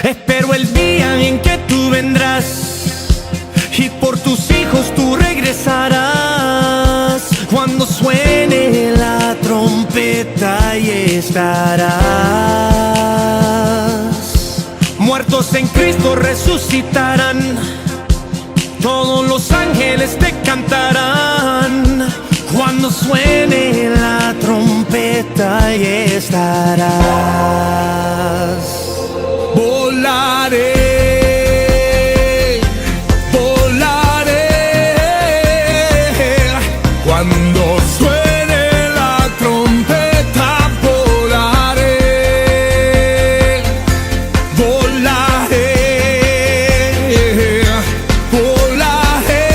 Espero el día en que tú vendrás y por tus hijos tú regresarás. Cuando suene la trompeta y estarás. Muertos en Cristo resucitarán, todos los ángeles te cantarán. Cuando suene la trompeta y estarás. Volaré, volaré. Cuando suene la trompeta, volaré, volaré, volaré.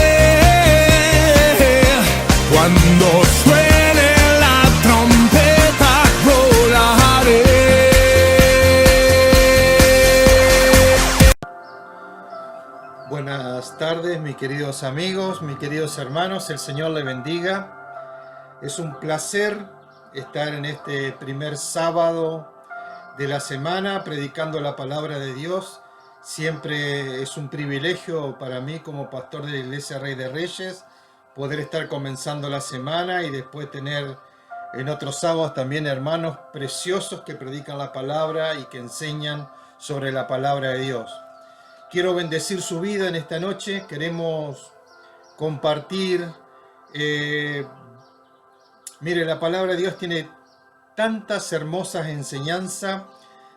Cuando suene la trompeta, volaré. Buenas tardes, mis queridos amigos, mis queridos hermanos, el Señor les bendiga. Es un placer estar en este primer sábado de la semana predicando la palabra de Dios. Siempre es un privilegio para mí como pastor de la Iglesia Rey de Reyes poder estar comenzando la semana y después tener en otros sábados también hermanos preciosos que predican la palabra y que enseñan sobre la palabra de Dios. Quiero bendecir su vida en esta noche. Queremos compartir. Mire, la palabra de Dios tiene tantas hermosas enseñanzas,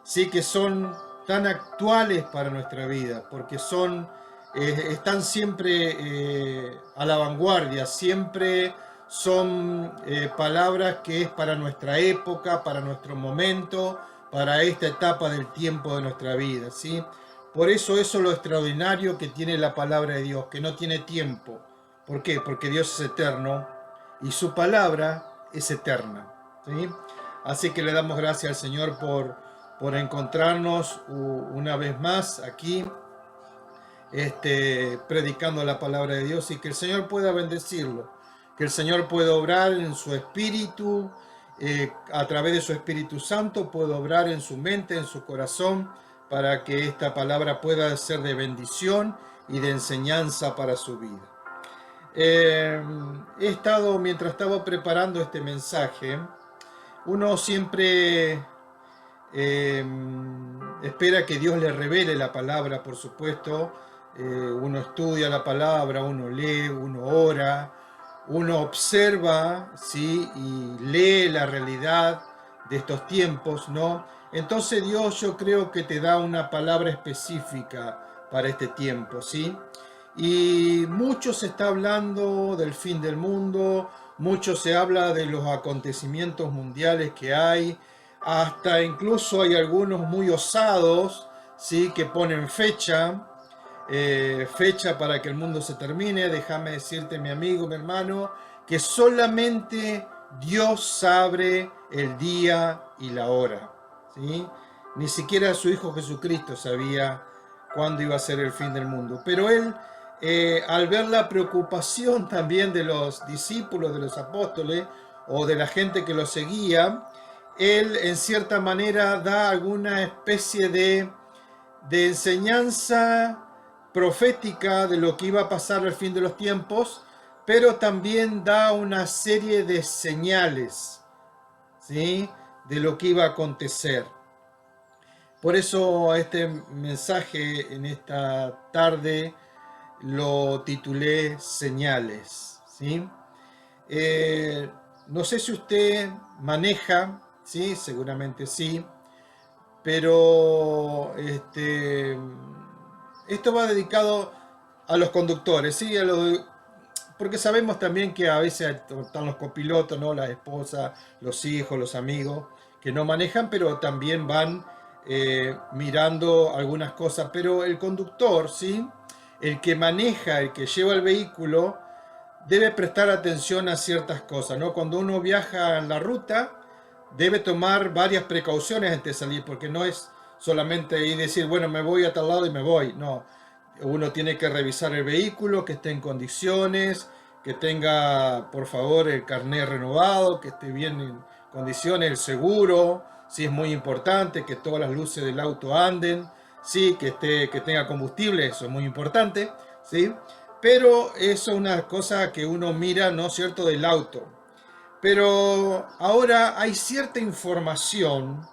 sí, que son tan actuales para nuestra vida, porque están siempre a la vanguardia, siempre son palabras que es para nuestra época, para nuestro momento, para esta etapa del tiempo de nuestra vida, ¿sí? Por eso es lo extraordinario que tiene la palabra de Dios, que no tiene tiempo. ¿Por qué? Porque Dios es eterno y su palabra es eterna, ¿sí? Así que le damos gracias al Señor por encontrarnos una vez más aquí, predicando la palabra de Dios, y que el Señor pueda bendecirlo, que el Señor pueda obrar en su espíritu, a través de su Espíritu Santo, pueda obrar en su mente, en su corazón, para que esta palabra pueda ser de bendición y de enseñanza para su vida. Mientras estaba preparando este mensaje, uno siempre espera que Dios le revele la palabra, por supuesto. Uno estudia la palabra, uno lee, uno ora, uno observa, ¿sí? Y lee la realidad de estos tiempos, ¿no? Entonces Dios, yo creo que te da una palabra específica para este tiempo, ¿sí? Y mucho se está hablando del fin del mundo, mucho se habla de los acontecimientos mundiales que hay, hasta incluso hay algunos muy osados, ¿sí? Que ponen fecha para que el mundo se termine. Déjame decirte, mi amigo, mi hermano, que solamente Dios sabe el día y la hora, ¿sí? Ni siquiera su Hijo Jesucristo sabía cuándo iba a ser el fin del mundo. Pero Él, al ver la preocupación también de los discípulos, de los apóstoles o de la gente que lo seguía, Él en cierta manera da alguna especie de enseñanza profética de lo que iba a pasar al fin de los tiempos, pero también da una serie de señales, ¿sí? De lo que iba a acontecer. Por eso este mensaje en esta tarde lo titulé Señales, ¿sí? No sé si usted maneja, ¿sí? Seguramente sí, pero esto va dedicado a los conductores, ¿sí? Porque sabemos también que a veces están los copilotos, ¿no? La esposa, los hijos, los amigos, que no manejan, pero también van mirando algunas cosas. Pero el conductor, ¿sí? El que maneja, el que lleva el vehículo, debe prestar atención a ciertas cosas, ¿no? Cuando uno viaja en la ruta, debe tomar varias precauciones antes de salir, porque no es solamente ir y decir, bueno, me voy a tal lado y me voy. No, uno tiene que revisar el vehículo, que esté en condiciones, que tenga, por favor, el carnet renovado, que esté bien en condiciones, el seguro, sí, es muy importante que todas las luces del auto anden, sí, que tenga combustible, eso es muy importante, ¿sí? Pero eso es una cosa que uno mira, ¿no es cierto?, del auto. Pero ahora hay cierta información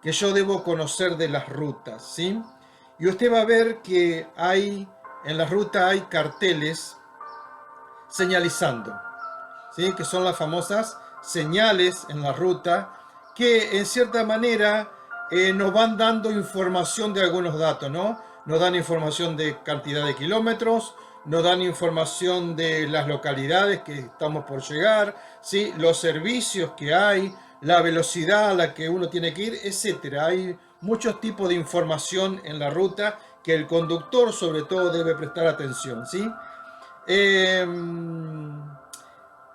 que yo debo conocer de las rutas, ¿sí? Y usted va a ver que en la ruta hay carteles señalizando, ¿sí? Que son las famosas señales en la ruta que en cierta manera nos van dando información de algunos datos, ¿no? Nos dan información de cantidad de kilómetros, nos dan información de las localidades que estamos por llegar, ¿sí? Los servicios que hay, la velocidad a la que uno tiene que ir, etcétera. Hay muchos tipos de información en la ruta que el conductor sobre todo debe prestar atención, ¿sí?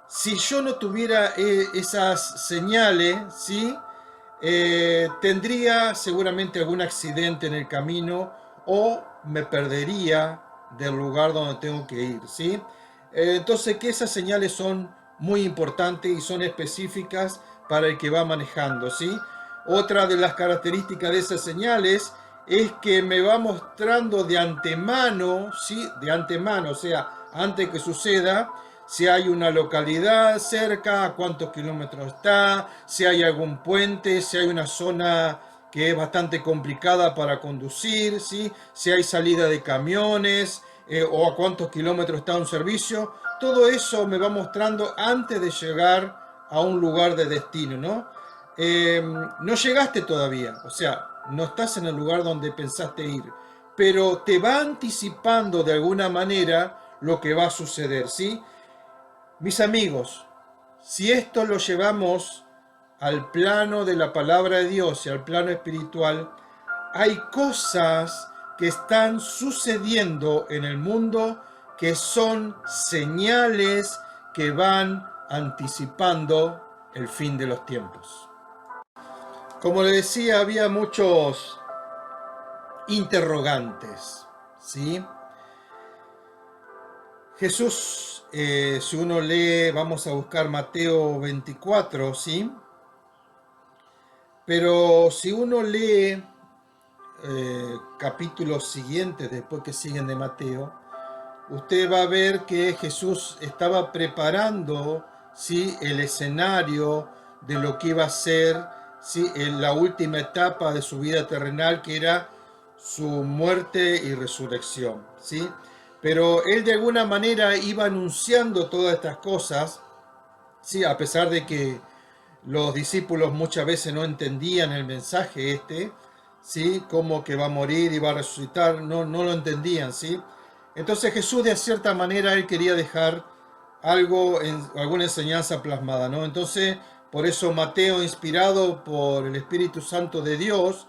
Si yo no tuviera esas señales, ¿sí? Tendría seguramente algún accidente en el camino o me perdería del lugar donde tengo que ir, ¿sí? Entonces, que esas señales son muy importantes y son específicas para el que va manejando, ¿sí? Otra de las características de esas señales es que me va mostrando de antemano, ¿sí? De antemano, o sea, antes que suceda, si hay una localidad cerca, a cuántos kilómetros está, si hay algún puente, si hay una zona que es bastante complicada para conducir, ¿sí? Si hay salida de camiones o a cuántos kilómetros está un servicio. Todo eso me va mostrando antes de llegar a un lugar de destino, ¿no? No llegaste todavía, o sea, no estás en el lugar donde pensaste ir, pero te va anticipando de alguna manera lo que va a suceder, ¿sí? Mis amigos, si esto lo llevamos al plano de la palabra de Dios y al plano espiritual, hay cosas que están sucediendo en el mundo que son señales que van anticipando el fin de los tiempos. Como le decía, había muchos interrogantes, ¿sí? Jesús, si uno lee, vamos a buscar Mateo 24, ¿sí? Pero si uno lee capítulos siguientes, después que siguen de Mateo, usted va a ver que Jesús estaba preparando, ¿sí?, el escenario de lo que iba a ser, ¿sí?, en la última etapa de su vida terrenal, que era su muerte y resurrección, ¿sí? Pero él de alguna manera iba anunciando todas estas cosas, ¿sí?, a pesar de que los discípulos muchas veces no entendían el mensaje ¿sí?, como que va a morir y va a resucitar, no lo entendían, ¿sí? Entonces Jesús de cierta manera él quería dejar alguna enseñanza plasmada, ¿no? Entonces, por eso Mateo, inspirado por el Espíritu Santo de Dios,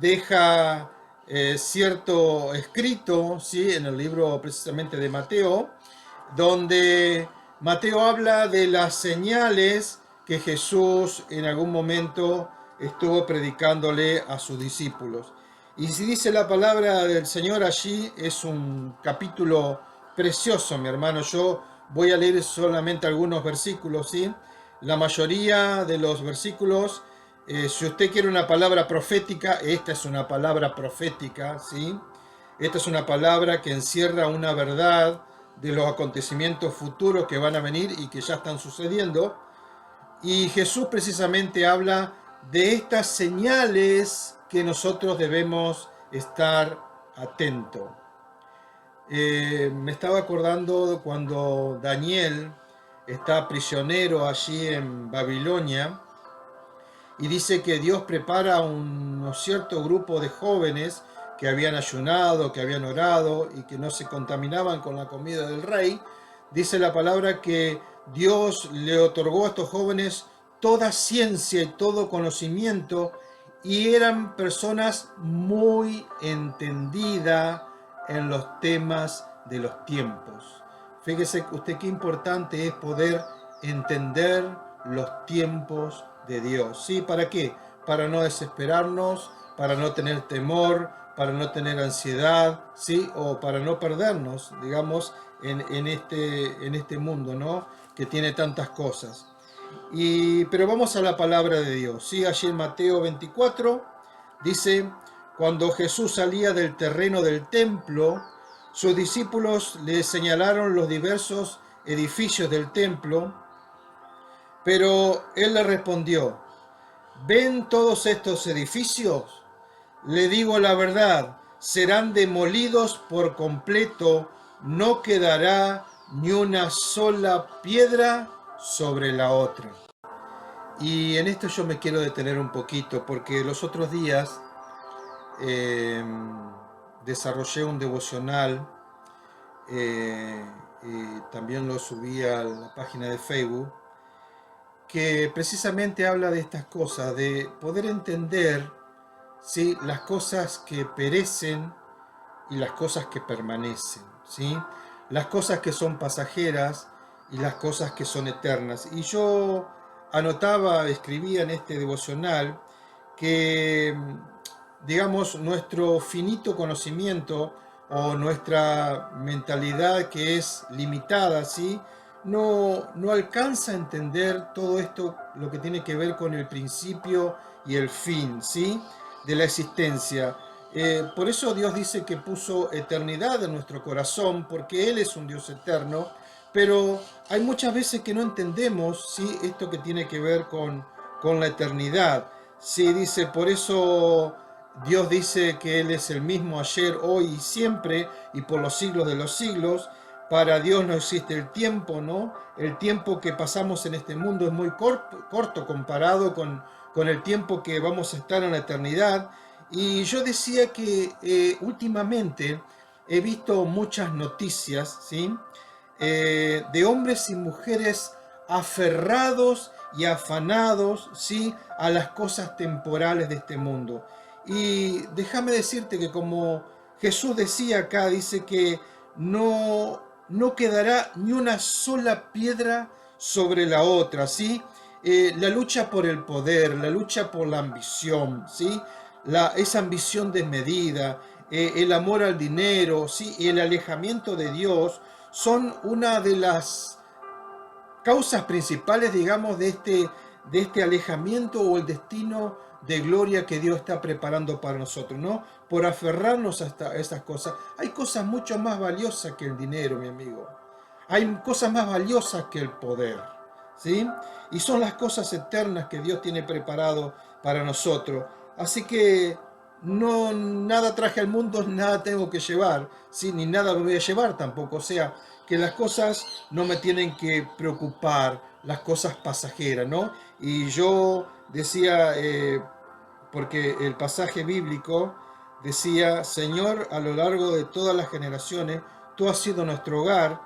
deja cierto escrito, ¿sí?, en el libro precisamente de Mateo, donde Mateo habla de las señales que Jesús en algún momento estuvo predicándole a sus discípulos. Y si dice la palabra del Señor allí, es un capítulo precioso, mi hermano. Yo voy a leer solamente algunos versículos, ¿sí? La mayoría de los versículos, si usted quiere una palabra profética, esta es una palabra profética, ¿sí? Esta es una palabra que encierra una verdad de los acontecimientos futuros que van a venir y que ya están sucediendo. Y Jesús precisamente habla de estas señales que nosotros debemos estar atentos. Me estaba acordando cuando Daniel está prisionero allí en Babilonia y dice que Dios prepara un cierto grupo de jóvenes que habían ayunado, que habían orado y que no se contaminaban con la comida del rey. Dice la palabra que Dios le otorgó a estos jóvenes toda ciencia y todo conocimiento y eran personas muy entendidas en los temas de los tiempos. Fíjese usted qué importante es poder entender los tiempos de Dios. ¿Sí? ¿Para qué? Para no desesperarnos, para no tener temor, para no tener ansiedad, ¿sí?, o para no perdernos, digamos, en este mundo, ¿no?, que tiene tantas cosas. Pero vamos a la palabra de Dios, ¿sí? Allí en Mateo 24 dice: cuando Jesús salía del terreno del templo, sus discípulos le señalaron los diversos edificios del templo, pero él le respondió: ¿ven todos estos edificios? Le digo la verdad, serán demolidos por completo, no quedará ni una sola piedra sobre la otra. Y en esto yo me quiero detener un poquito, porque los otros días desarrollé un devocional, y también lo subí a la página de Facebook, que precisamente habla de estas cosas, de poder entender, ¿sí?, las cosas que perecen y las cosas que permanecen, ¿sí?, las cosas que son pasajeras y las cosas que son eternas. Y yo anotaba, escribía en este devocional que, digamos, nuestro finito conocimiento o nuestra mentalidad, que es limitada, ¿sí?, no alcanza a entender todo esto, lo que tiene que ver con el principio y el fin, ¿sí?, de la existencia. Por eso Dios dice que puso eternidad en nuestro corazón, porque Él es un Dios eterno, pero hay muchas veces que no entendemos, ¿sí?, esto que tiene que ver con la eternidad. Sí, dice, por eso Dios dice que Él es el mismo ayer, hoy y siempre, y por los siglos de los siglos. Para Dios no existe el tiempo, ¿no? El tiempo que pasamos en este mundo es muy corto comparado con el tiempo que vamos a estar en la eternidad. Y yo decía que últimamente he visto muchas noticias, ¿sí?, de hombres y mujeres aferrados y afanados, ¿sí?, a las cosas temporales de este mundo. Y déjame decirte que, como Jesús decía acá, dice que no quedará ni una sola piedra sobre la otra, ¿sí? La lucha por el poder, la lucha por la ambición, ¿sí?, esa ambición desmedida, el amor al dinero, ¿sí?, y el alejamiento de Dios son una de las causas principales, digamos, de este alejamiento o el destino de gloria que Dios está preparando para nosotros, ¿no? Por aferrarnos a estas cosas. Hay cosas mucho más valiosas que el dinero, mi amigo. Hay cosas más valiosas que el poder, ¿sí? Y son las cosas eternas que Dios tiene preparado para nosotros. Así que nada traje al mundo, nada tengo que llevar, ¿sí?, ni nada me voy a llevar tampoco. O sea, que las cosas no me tienen que preocupar, las cosas pasajeras, ¿no? Y yo decía, porque el pasaje bíblico decía: Señor, a lo largo de todas las generaciones, tú has sido nuestro hogar,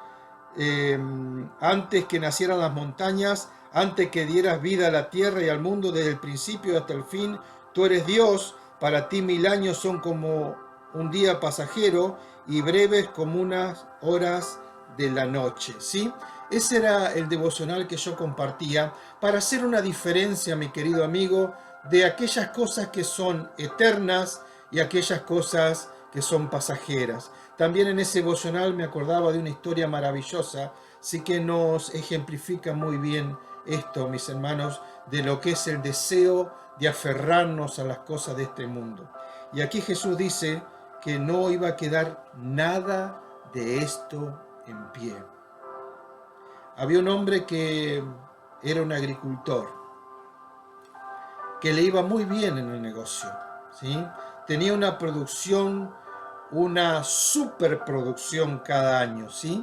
antes que nacieran las montañas, antes que dieras vida a la tierra y al mundo, desde el principio hasta el fin, tú eres Dios. Para ti 1000 años son como un día pasajero y breves como unas horas de la noche, ¿sí? Ese era el devocional que yo compartía para hacer una diferencia, mi querido amigo, de aquellas cosas que son eternas y aquellas cosas que son pasajeras. También en ese devocional me acordaba de una historia maravillosa, sí, que nos ejemplifica muy bien esto, mis hermanos, de lo que es el deseo de aferrarnos a las cosas de este mundo. Y aquí Jesús dice que no iba a quedar nada de esto en pie. Había un hombre que era un agricultor, que le iba muy bien en el negocio, ¿sí? Tenía una producción, una superproducción cada año, ¿sí?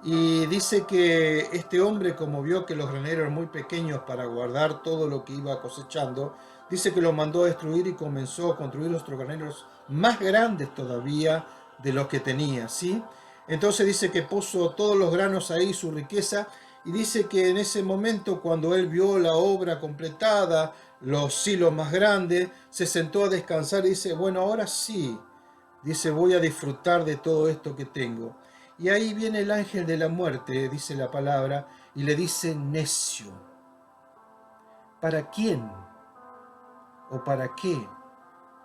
Y dice que este hombre, como vio que los graneros eran muy pequeños para guardar todo lo que iba cosechando, dice que lo mandó a destruir y comenzó a construir otros graneros más grandes todavía de los que tenía, ¿sí? Entonces dice que puso todos los granos ahí, su riqueza, y dice que en ese momento, cuando él vio la obra completada, los silos más grandes, se sentó a descansar y dice: bueno, ahora sí, dice, voy a disfrutar de todo esto que tengo. Y ahí viene el ángel de la muerte, dice la palabra, y le dice: necio, ¿para quién o para qué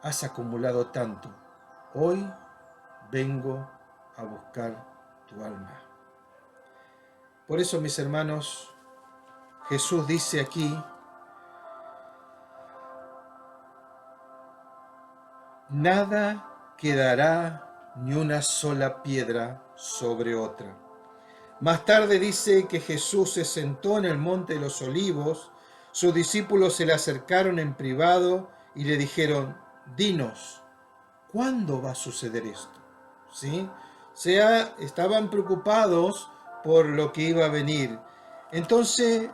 has acumulado tanto? Hoy vengo a buscar tu alma. Por eso, mis hermanos, Jesús dice aquí: nada quedará ni una sola piedra sobre otra. Más tarde dice que Jesús se sentó en el monte de los olivos, sus discípulos se le acercaron en privado y le dijeron, dinos, ¿cuándo va a suceder esto? ¿Sí? O sea, estaban preocupados por lo que iba a venir. Entonces,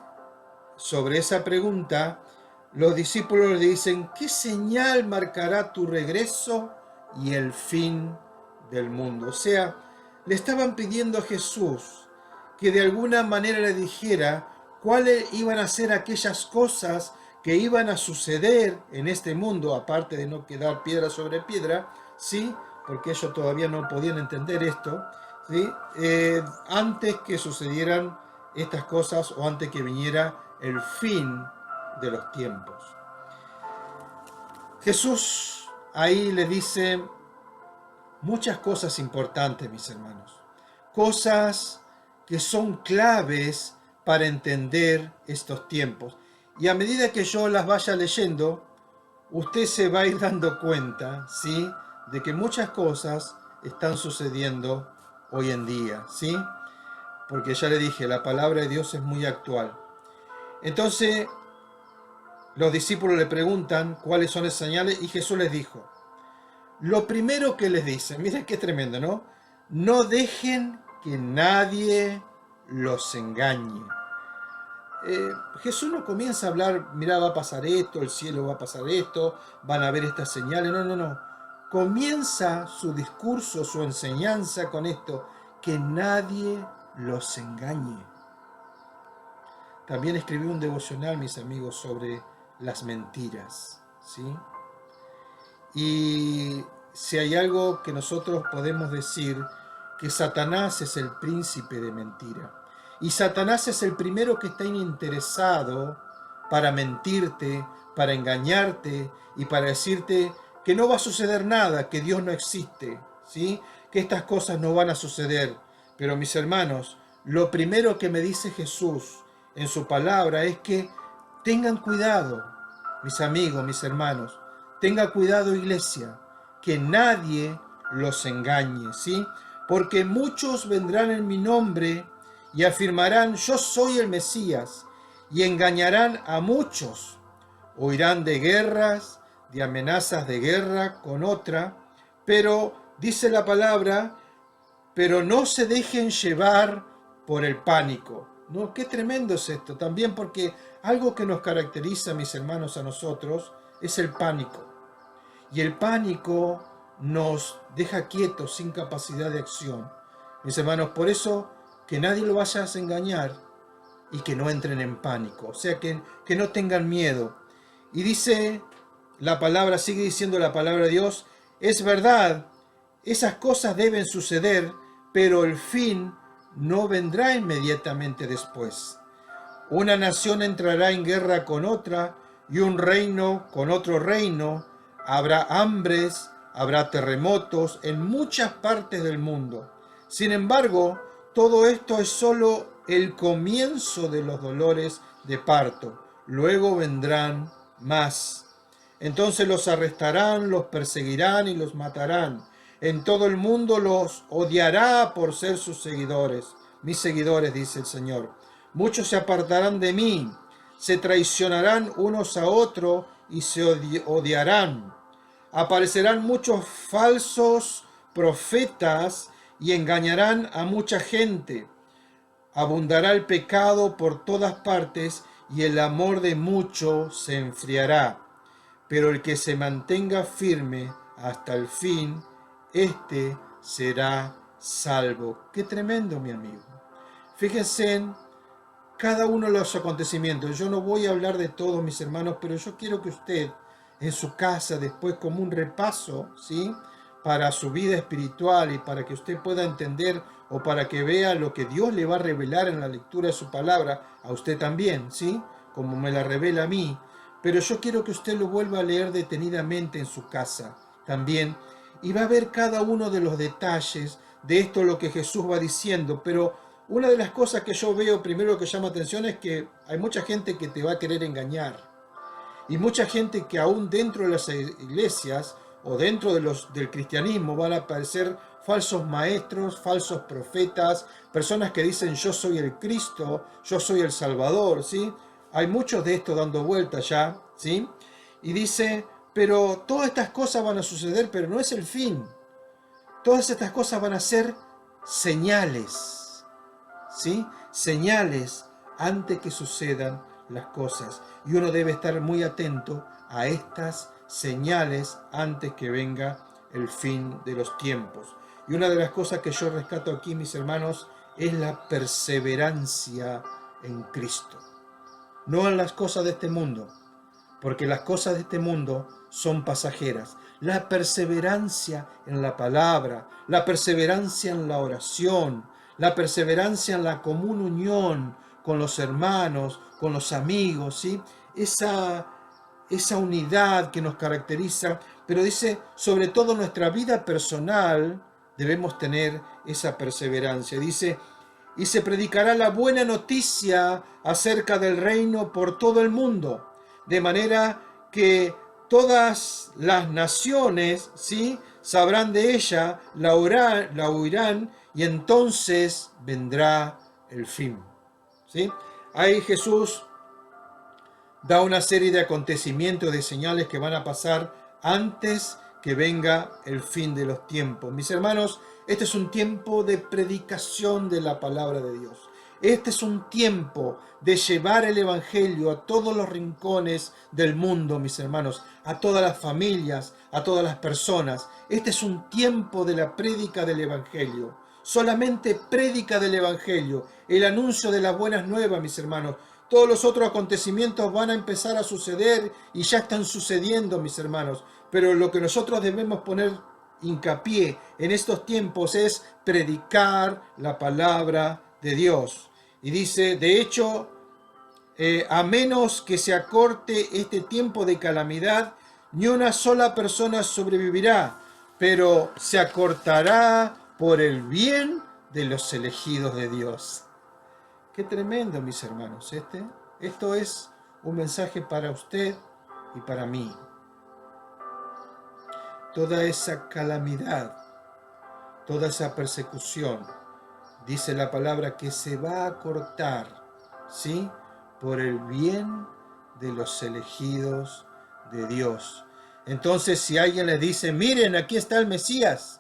sobre esa pregunta, los discípulos le dicen, ¿qué señal marcará tu regreso y el fin del mundo? O sea, le estaban pidiendo a Jesús que de alguna manera le dijera cuáles iban a ser aquellas cosas que iban a suceder en este mundo, aparte de no quedar piedra sobre piedra, ¿sí? Porque ellos todavía no podían entender esto, ¿sí? Antes que sucedieran estas cosas o antes que viniera el fin de los tiempos. Jesús ahí le dice muchas cosas importantes, mis hermanos, cosas que son claves para entender estos tiempos. Y a medida que yo las vaya leyendo, usted se va a ir dando cuenta, ¿sí?, de que muchas cosas están sucediendo hoy en día, ¿sí? Porque ya le dije, la palabra de Dios es muy actual. Entonces, los discípulos le preguntan cuáles son esas señales y Jesús les dijo, lo primero que les dice, miren qué tremendo, ¿no? No dejen que nadie los engañe. Jesús no comienza a hablar, mira, va a pasar esto, el cielo va a pasar esto, van a ver estas señales, no. Comienza su discurso, su enseñanza con esto, que nadie los engañe. También escribí un devocional, mis amigos, sobre las mentiras, ¿sí? Y si hay algo que nosotros podemos decir, que Satanás es el príncipe de mentira. Y Satanás es el primero que está interesado para mentirte, para engañarte y para decirte que no va a suceder nada, que Dios no existe, ¿sí? Que estas cosas no van a suceder. Pero mis hermanos, lo primero que me dice Jesús en su palabra es que tengan cuidado, mis amigos, mis hermanos, tenga cuidado, iglesia, que nadie los engañe, ¿sí? Porque muchos vendrán en mi nombre y afirmarán, yo soy el Mesías, y engañarán a muchos. Oirán de guerras, de amenazas de guerra con otra, pero, dice la palabra, pero no se dejen llevar por el pánico. ¿No? Qué tremendo es esto, también porque algo que nos caracteriza, mis hermanos, a nosotros, es el pánico. Y el pánico nos deja quietos, sin capacidad de acción. Mis hermanos, por eso que nadie lo vaya a engañar y que no entren en pánico, o sea, que no tengan miedo. Y dice la palabra, sigue diciendo la palabra de Dios, es verdad, esas cosas deben suceder, pero el fin no vendrá inmediatamente después. Una nación entrará en guerra con otra y un reino con otro reino. Habrá hambres, habrá terremotos en muchas partes del mundo. Sin embargo, todo esto es solo el comienzo de los dolores de parto. Luego vendrán más. Entonces los arrestarán, los perseguirán y los matarán. En todo el mundo los odiará por ser sus seguidores. Mis seguidores, dice el Señor. Muchos se apartarán de mí, se traicionarán unos a otros y se odiarán. Aparecerán muchos falsos profetas y engañarán a mucha gente. Abundará el pecado por todas partes y el amor de muchos se enfriará. Pero el que se mantenga firme hasta el fin, este será salvo. Qué tremendo, mi amigo. Fíjense en cada uno de los acontecimientos. Yo no voy a hablar de todos, mis hermanos, pero yo quiero que usted en su casa, después como un repaso, ¿sí?, para su vida espiritual y para que usted pueda entender o para que vea lo que Dios le va a revelar en la lectura de su palabra, a usted también, ¿sí?, como me la revela a mí. Pero yo quiero que usted lo vuelva a leer detenidamente en su casa también y va a ver cada uno de los detalles de esto, lo que Jesús va diciendo. Pero una de las cosas que yo veo, primero que llama atención, es que hay mucha gente que te va a querer engañar. Y mucha gente que aún dentro de las iglesias o dentro del cristianismo van a aparecer falsos maestros, falsos profetas, personas que dicen yo soy el Cristo, yo soy el Salvador, ¿sí? Hay muchos de estos dando vueltas ya, ¿sí? Y dice, pero todas estas cosas van a suceder, pero no es el fin. Todas estas cosas van a ser señales, ¿sí? Señales antes que sucedan las cosas. Y uno debe estar muy atento a estas señales antes que venga el fin de los tiempos. Y una de las cosas que yo rescato aquí, mis hermanos, es la perseverancia en Cristo. No en las cosas de este mundo, porque las cosas de este mundo son pasajeras. La perseverancia en la palabra, la perseverancia en la oración, la perseverancia en la común unión con los hermanos, con los amigos, ¿sí? Esa unidad que nos caracteriza, pero dice, sobre todo en nuestra vida personal debemos tener esa perseverancia. Dice, y se predicará la buena noticia acerca del reino por todo el mundo, de manera que todas las naciones, ¿sí?, sabrán de ella, la oirán, y entonces vendrá el fin. ¿Sí? Ahí Jesús da una serie de acontecimientos, de señales que van a pasar antes que venga el fin de los tiempos. Mis hermanos, este es un tiempo de predicación de la palabra de Dios. Este es un tiempo de llevar el evangelio a todos los rincones del mundo, mis hermanos, a todas las familias, a todas las personas. Este es un tiempo de la prédica del evangelio. Solamente prédica del evangelio, el anuncio de las buenas nuevas, mis hermanos. Todos los otros acontecimientos van a empezar a suceder y ya están sucediendo, mis hermanos. Pero lo que nosotros debemos poner hincapié en estos tiempos es predicar la palabra de Dios. Y dice, de hecho, a menos que se acorte este tiempo de calamidad, ni una sola persona sobrevivirá, pero se acortará por el bien de los elegidos de Dios. Qué tremendo, mis hermanos, Esto es un mensaje para usted y para mí. Toda esa calamidad, toda esa persecución, dice la palabra que se va a acortar, ¿sí?, por el bien de los elegidos de Dios. Entonces, si alguien les dice, miren, aquí está el Mesías,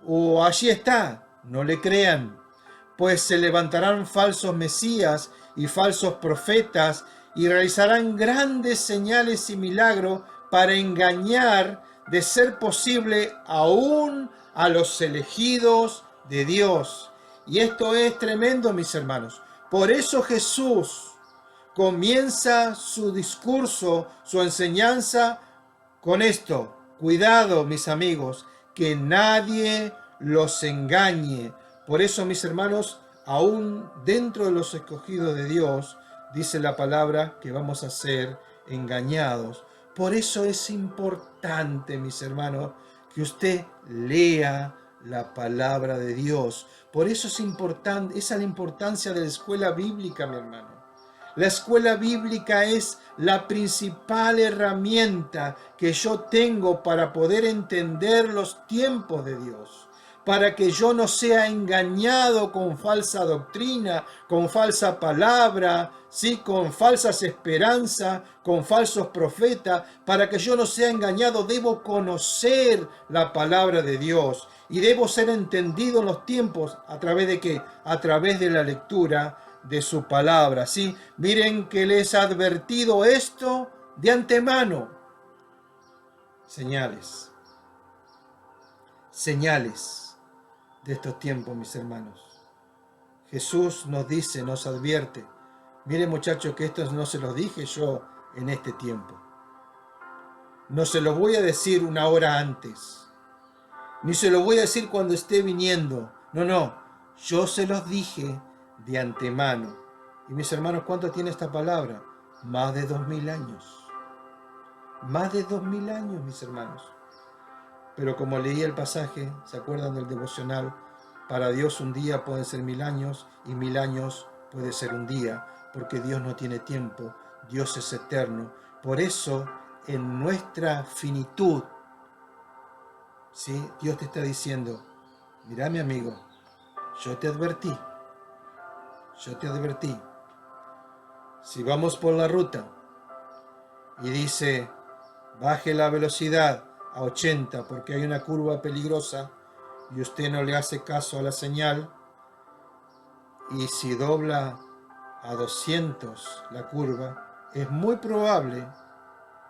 o allí está, no le crean, pues se levantarán falsos mesías y falsos profetas y realizarán grandes señales y milagros para engañar, de ser posible, aún a los elegidos de Dios. Y esto es tremendo, mis hermanos. Por eso Jesús comienza su discurso, su enseñanza con esto. Cuidado, mis amigos, que nadie los engañe. Por eso, mis hermanos, aún dentro de los escogidos de Dios, dice la palabra que vamos a ser engañados. Por eso es importante, mis hermanos, que usted lea la palabra de Dios. Por eso es importante, esa es la importancia de la escuela bíblica, mi hermano. La escuela bíblica es la principal herramienta que yo tengo para poder entender los tiempos de Dios, para que yo no sea engañado con falsa doctrina, con falsa palabra, ¿sí?, con falsas esperanzas, con falsos profetas. Para que yo no sea engañado, debo conocer la palabra de Dios y debo ser entendido en los tiempos. ¿A través de qué? A través de la lectura de su palabra, ¿sí? Miren que les he advertido esto de antemano. Señales de estos tiempos, mis hermanos. Jesús nos dice, nos advierte. Miren, muchachos, que esto no se los dije yo en este tiempo. No se los voy a decir una hora antes, ni se los voy a decir cuando esté viniendo. No, yo se los dije de antemano. Y mis hermanos, ¿cuánto tiene esta palabra? Más de 2000 años. Más de 2000 años, mis hermanos. Pero como leí el pasaje, ¿se acuerdan del devocional? Para Dios un día puede ser 1000 años y 1000 años puede ser un día, porque Dios no tiene tiempo, Dios es eterno. Por eso, en nuestra finitud, ¿sí? Dios te está diciendo, mira mi amigo, yo te advertí, yo te advertí. Si vamos por la ruta y dice, baje la velocidad a 80 porque hay una curva peligrosa y usted no le hace caso a la señal, y si dobla a 200 la curva, es muy probable,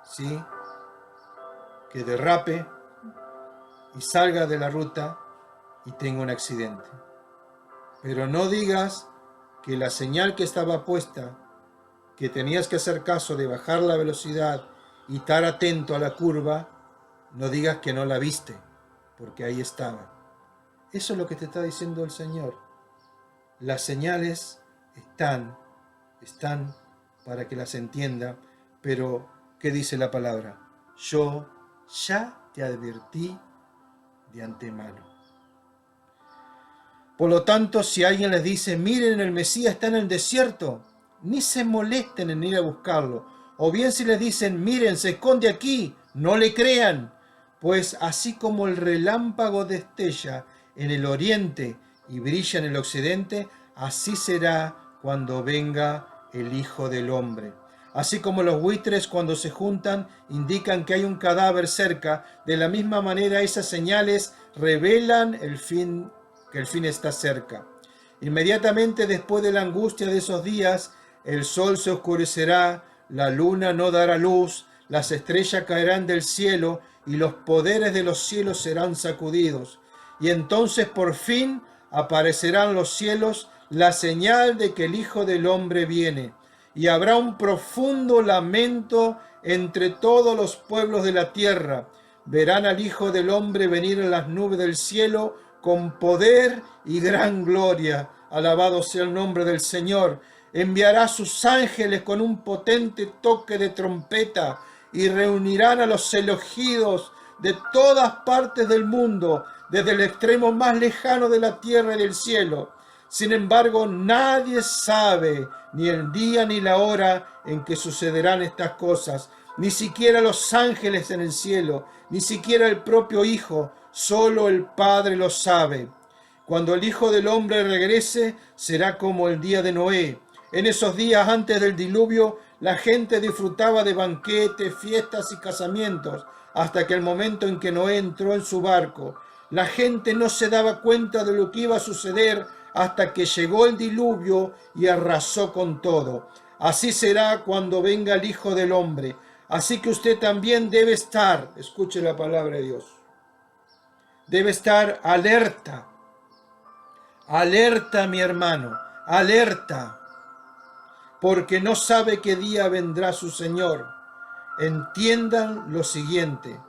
¿sí?, que derrape y salga de la ruta y tenga un accidente. Pero no digas que la señal que estaba puesta, que tenías que hacer caso de bajar la velocidad y estar atento a la curva, no digas que no la viste, porque ahí estaba. Eso es lo que te está diciendo el Señor. Las señales están para que las entienda, pero ¿qué dice la palabra? Yo ya te advertí de antemano. Por lo tanto, si alguien les dice, miren, el Mesías está en el desierto, ni se molesten en ir a buscarlo. O bien si les dicen, miren, se esconde aquí, no le crean, pues así como el relámpago destella en el oriente y brilla en el occidente, así será cuando venga el Hijo del Hombre. Así como los buitres cuando se juntan indican que hay un cadáver cerca, de la misma manera esas señales revelan que el fin está cerca. Inmediatamente después de la angustia de esos días, el sol se oscurecerá, la luna no dará luz, las estrellas caerán del cielo y los poderes de los cielos serán sacudidos. Y entonces por fin aparecerán los cielos la señal de que el Hijo del Hombre viene. Y habrá un profundo lamento entre todos los pueblos de la tierra. Verán al Hijo del Hombre venir en las nubes del cielo con poder y gran gloria. Alabado sea el nombre del Señor. Enviará a sus ángeles con un potente toque de trompeta y reunirán a los elegidos de todas partes del mundo, desde el extremo más lejano de la tierra y del cielo. Sin embargo, nadie sabe ni el día ni la hora en que sucederán estas cosas, ni siquiera los ángeles en el cielo, ni siquiera el propio Hijo, solo el Padre lo sabe. Cuando el Hijo del Hombre regrese, será como el día de Noé. En esos días antes del diluvio, la gente disfrutaba de banquetes, fiestas y casamientos, hasta que el momento en que Noé entró en su barco. La gente no se daba cuenta de lo que iba a suceder hasta que llegó el diluvio y arrasó con todo. Así será cuando venga el Hijo del Hombre. Así que usted también debe estar, escuche la palabra de Dios, debe estar alerta. Alerta, mi hermano, alerta, porque no sabe qué día vendrá su Señor. Entiendan lo siguiente: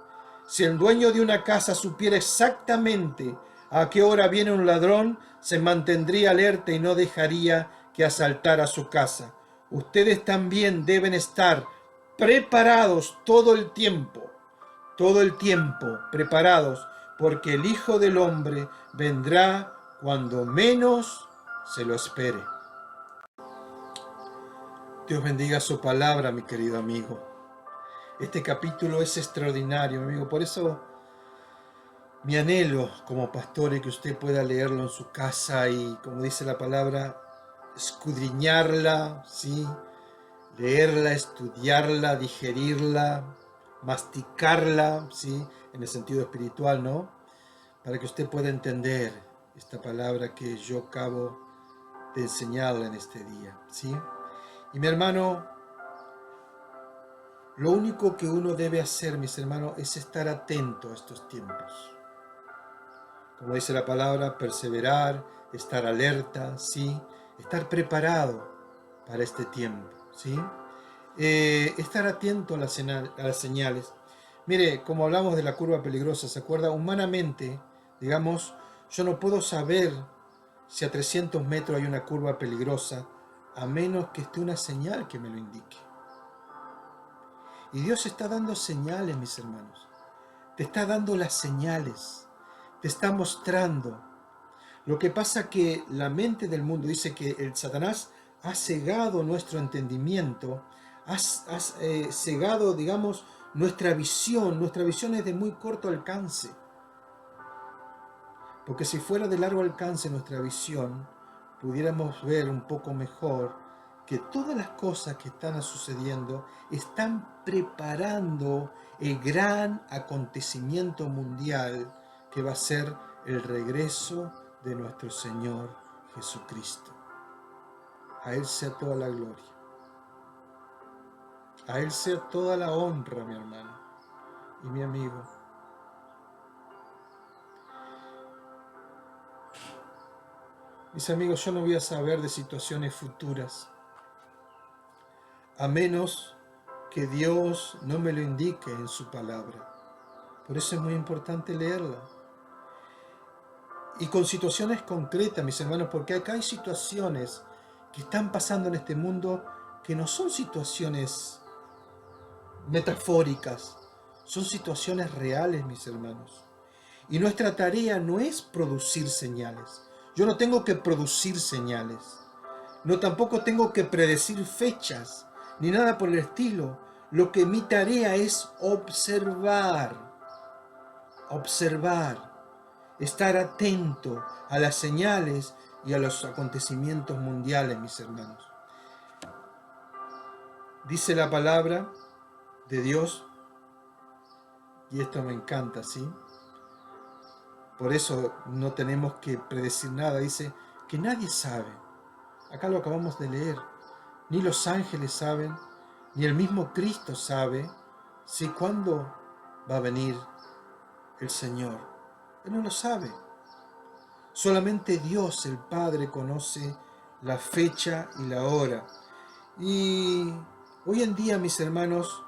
si el dueño de una casa supiera exactamente a qué hora viene un ladrón, se mantendría alerta y no dejaría que asaltara su casa. Ustedes también deben estar preparados todo el tiempo, preparados, porque el Hijo del Hombre vendrá cuando menos se lo espere. Dios bendiga su palabra, mi querido amigo. Este capítulo es extraordinario, mi amigo. Por eso mi anhelo como pastor es que usted pueda leerlo en su casa y, como dice la palabra, escudriñarla, ¿sí? Leerla, estudiarla, digerirla, masticarla, ¿sí? En el sentido espiritual, ¿no? Para que usted pueda entender esta palabra que yo acabo de enseñarle en este día, ¿sí? Y mi hermano, lo único que uno debe hacer, mis hermanos, es estar atento a estos tiempos. Como dice la palabra, perseverar, estar alerta, ¿sí? Estar preparado para este tiempo, ¿sí? Estar atento a las señales. Mire, como hablamos de la curva peligrosa, ¿se acuerda? Humanamente, digamos, yo no puedo saber si a 300 metros hay una curva peligrosa, a menos que esté una señal que me lo indique. Y Dios está dando señales, mis hermanos. Te está dando las señales. Te está mostrando. Lo que pasa que la mente del mundo dice que el Satanás ha cegado nuestro entendimiento, ha cegado, digamos, nuestra visión. Nuestra visión es de muy corto alcance. Porque si fuera de largo alcance nuestra visión, pudiéramos ver un poco mejor que todas las cosas que están sucediendo están preparando el gran acontecimiento mundial que va a ser el regreso de nuestro Señor Jesucristo. A Él sea toda la gloria. A Él sea toda la honra, mi hermano y mi amigo. Mis amigos, yo no voy a saber de situaciones futuras, a menos que Dios no me lo indique en su palabra. Por eso es muy importante leerla. Y con situaciones concretas, mis hermanos, porque acá hay situaciones que están pasando en este mundo que no son situaciones metafóricas, son situaciones reales, mis hermanos. Y nuestra tarea no es producir señales. Yo no tengo que producir señales. No tampoco tengo que predecir fechas, ni nada por el estilo. Lo que mi tarea es observar, estar atento a las señales y a los acontecimientos mundiales, mis hermanos. Dice la palabra de Dios, y esto me encanta, ¿sí? Por eso no tenemos que predecir nada. Dice que nadie sabe. Acá lo acabamos de leer. Ni los ángeles saben, ni el mismo Cristo sabe, ¿sí? ¿Cuándo va a venir el Señor? Él no lo sabe. Solamente Dios, el Padre, conoce la fecha y la hora. Y hoy en día, mis hermanos,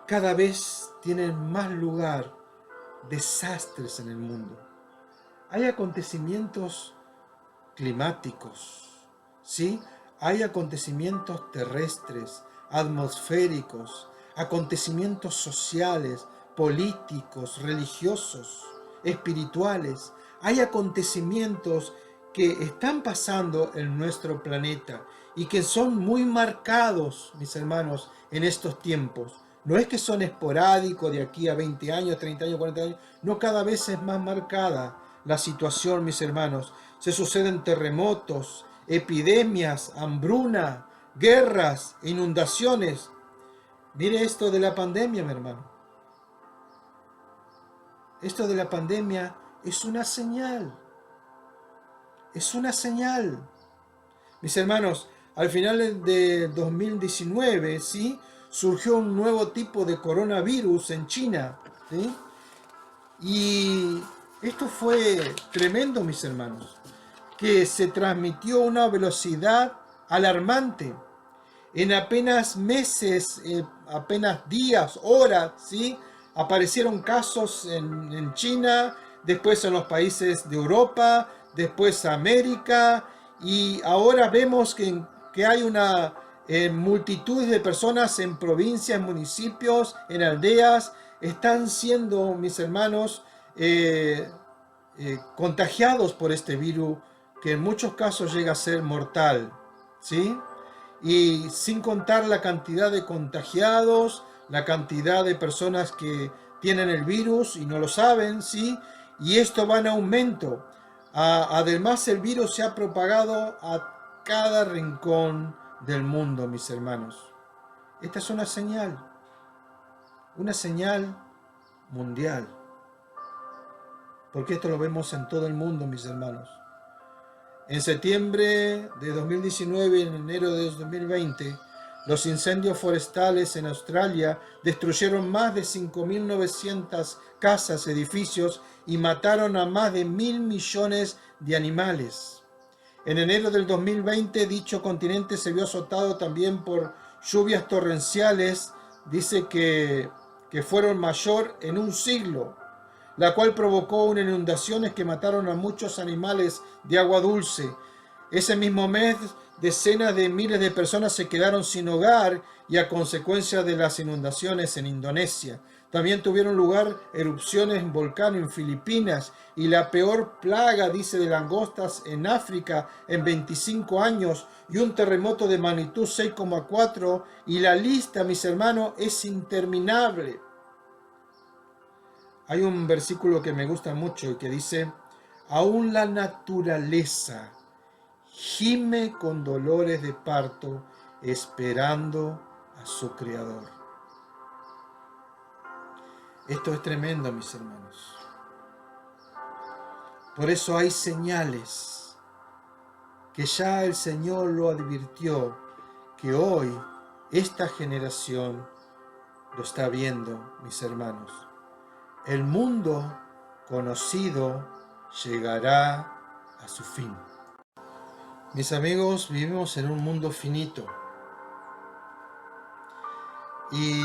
cada vez tienen más lugar desastres en el mundo. Hay acontecimientos climáticos, ¿sí? Hay acontecimientos terrestres, atmosféricos, acontecimientos sociales, políticos, religiosos, espirituales. Hay acontecimientos que están pasando en nuestro planeta y que son muy marcados, mis hermanos, en estos tiempos. No es que son esporádicos de aquí a 20 años, 30 años, 40 años. No, cada vez es más marcada la situación, mis hermanos. Se suceden terremotos, epidemias, hambruna, guerras, inundaciones. Mire esto de la pandemia, mi hermano. Esto de la pandemia es una señal. Es una señal. Mis hermanos, al final de 2019, ¿sí?, surgió un nuevo tipo de coronavirus en China, ¿sí? Y esto fue tremendo, mis hermanos, que se transmitió a una velocidad alarmante. En apenas meses, apenas días, horas, ¿sí?, aparecieron casos en China, después en los países de Europa, después América, y ahora vemos que hay una multitud de personas en provincias, municipios, en aldeas, están siendo, mis hermanos, contagiados por este virus, que en muchos casos llega a ser mortal, ¿sí? Y sin contar la cantidad de contagiados, la cantidad de personas que tienen el virus y no lo saben, ¿sí? Y esto va en aumento. Además, el virus se ha propagado a cada rincón del mundo, mis hermanos. Esta es una señal mundial, porque esto lo vemos en todo el mundo, mis hermanos. En septiembre de 2019 y en enero de 2020, los incendios forestales en Australia destruyeron más de 5.900 casas, edificios y mataron a más de 1.000 millones de animales. En enero del 2020, dicho continente se vio azotado también por lluvias torrenciales, dice que fueron mayor en un siglo, la cual provocó unas inundaciones que mataron a muchos animales de agua dulce. Ese mismo mes, decenas de miles de personas se quedaron sin hogar y a consecuencia de las inundaciones en Indonesia. También tuvieron lugar erupciones en volcán en Filipinas y la peor plaga, dice, de langostas en África en 25 años y un terremoto de magnitud 6,4 y la lista, mis hermanos, es interminable. Hay un versículo que me gusta mucho y que dice, aún la naturaleza gime con dolores de parto, esperando a su Creador. Esto es tremendo, mis hermanos. Por eso hay señales que ya el Señor lo advirtió, que hoy esta generación lo está viendo, mis hermanos. El mundo conocido llegará a su fin. Mis amigos, vivimos en un mundo finito y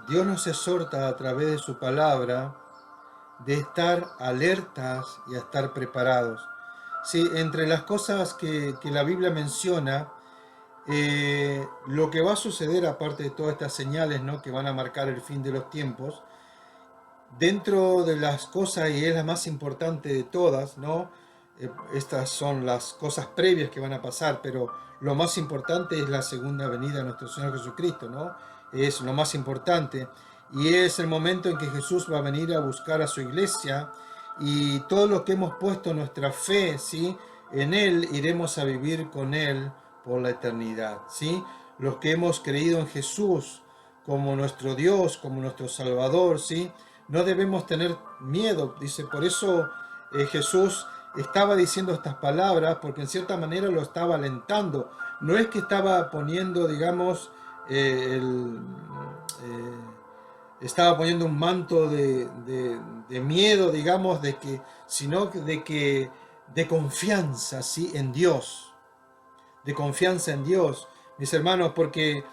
Dios nos exhorta a través de su palabra de estar alertas y a estar preparados. Sí, entre las cosas que la Biblia menciona, lo que va a suceder, aparte de todas estas señales, ¿no?, que van a marcar el fin de los tiempos, dentro de las cosas, y es la más importante de todas, ¿no? Estas son las cosas previas que van a pasar, pero lo más importante es la segunda venida de nuestro Señor Jesucristo, ¿no? Es lo más importante, y es el momento en que Jesús va a venir a buscar a su iglesia, y todos los que hemos puesto nuestra fe, ¿sí?, en Él, iremos a vivir con Él por la eternidad, ¿sí? Los que hemos creído en Jesús como nuestro Dios, como nuestro Salvador, ¿sí?, no debemos tener miedo. Dice, por eso Jesús estaba diciendo estas palabras, porque en cierta manera lo estaba alentando. No es que estaba poniendo, digamos, estaba poniendo un manto de miedo, digamos, sino de confianza, ¿sí?, en Dios. De confianza en Dios, mis hermanos, porque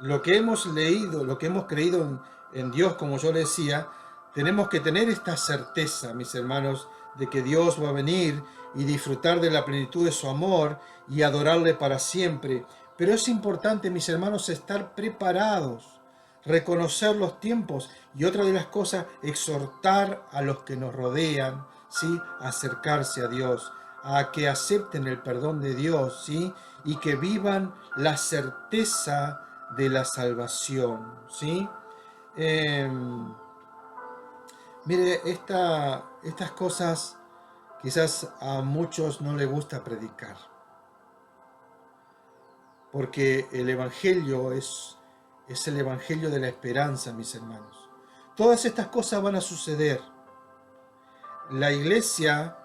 lo que hemos leído, lo que hemos creído en Dios, como yo le decía, tenemos que tener esta certeza, mis hermanos, de que Dios va a venir y disfrutar de la plenitud de su amor y adorarle para siempre. Pero es importante, mis hermanos, estar preparados, reconocer los tiempos y otra de las cosas, exhortar a los que nos rodean, ¿sí?, a acercarse a Dios, a que acepten el perdón de Dios, ¿sí?, y que vivan la certeza de la salvación, ¿sí? Mire, estas cosas quizás a muchos no les gusta predicar, porque el Evangelio es el Evangelio de la esperanza, mis hermanos. Todas estas cosas van a suceder. La iglesia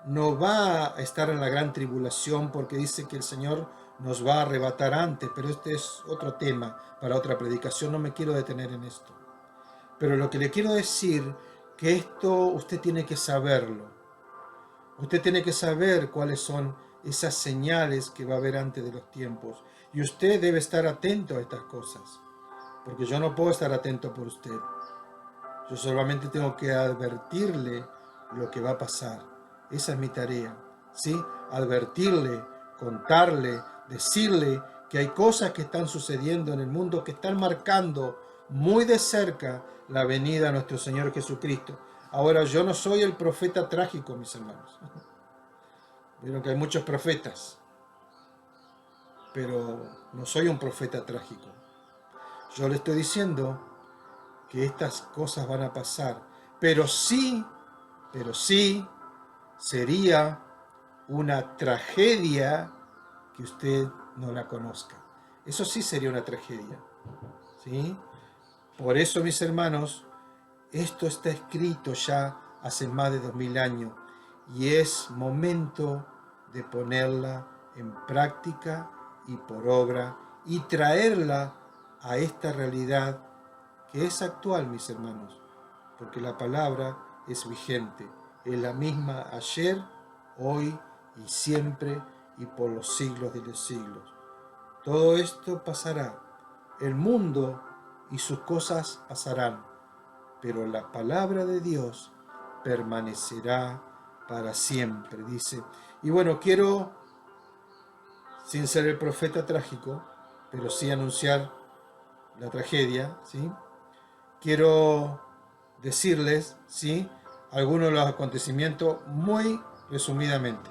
no va a estar en la gran tribulación porque dice que el Señor nos va a arrebatar antes, pero este es otro tema para otra predicación, no me quiero detener en esto. Pero lo que le quiero decir, que esto usted tiene que saberlo. Usted tiene que saber cuáles son esas señales que va a haber antes de los tiempos. Y usted debe estar atento a estas cosas, porque yo no puedo estar atento por usted. Yo solamente tengo que advertirle lo que va a pasar. Esa es mi tarea, ¿sí? Advertirle, contarle, decirle que hay cosas que están sucediendo en el mundo que están marcando muy de cerca la venida de nuestro Señor Jesucristo. Ahora, yo no soy el profeta trágico, mis hermanos. Vieron que hay muchos profetas, pero no soy un profeta trágico. Yo le estoy diciendo que estas cosas van a pasar, pero sí sería una tragedia que usted no la conozca. Eso sí sería una tragedia, ¿sí? Por eso, mis hermanos, esto está escrito ya hace más de 2000 años y es momento de ponerla en práctica y por obra y traerla a esta realidad que es actual, mis hermanos, porque la palabra es vigente, es la misma ayer, hoy y siempre y por los siglos de los siglos. Todo esto pasará, el mundo y sus cosas pasarán, pero la palabra de Dios permanecerá para siempre, dice. Y bueno, quiero, sin ser el profeta trágico, pero sí anunciar la tragedia, ¿sí? Quiero decirles, ¿sí?, algunos de los acontecimientos muy resumidamente.